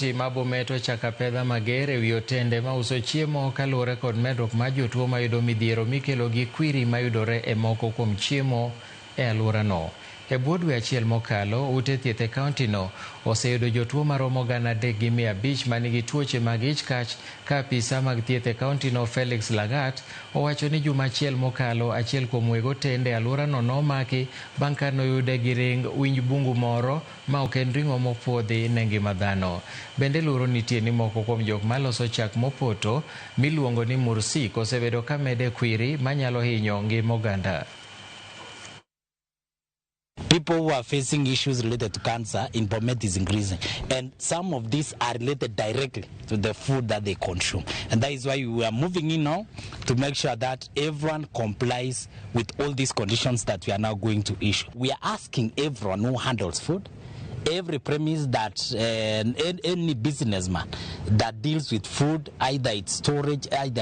kaunti ma Bomet ochako Apedha mager e wi otende ma uso chiemo kaluwore kod medruok mar jotuo mayudo midhiero mikelo gi kwiri mayudore e moko kuom chiemo e alworano. E bwo dwe achiel mokalo, ute thieth e kauntino oseyudo jotuo maromo 3,500 ma nigi tuoche mag ich kach, ka apisa mag thieth e kauntino Felix Lagat owacho ni juma achiel mokalo, achiel kuom weg otende e alworano nomaki bang' ka noyude gi ring winj bungu moro ma ok en ring'o mopuodhi ne ngima dhano. Bende luoro nitie ni moko kuom jok maloso chak mopoto miluongo ni mursik osebedo ka mede kwiri manyalo hinyo ngima oganda. People who are facing issues related to cancer in Bomet is increasing, and some of these are related directly to the food that they consume, and that is why we are moving in now to make sure that everyone complies with all these conditions that we are now going to issue. We are asking everyone who handles food, every premise that any businessman that deals with food, either it's storage, either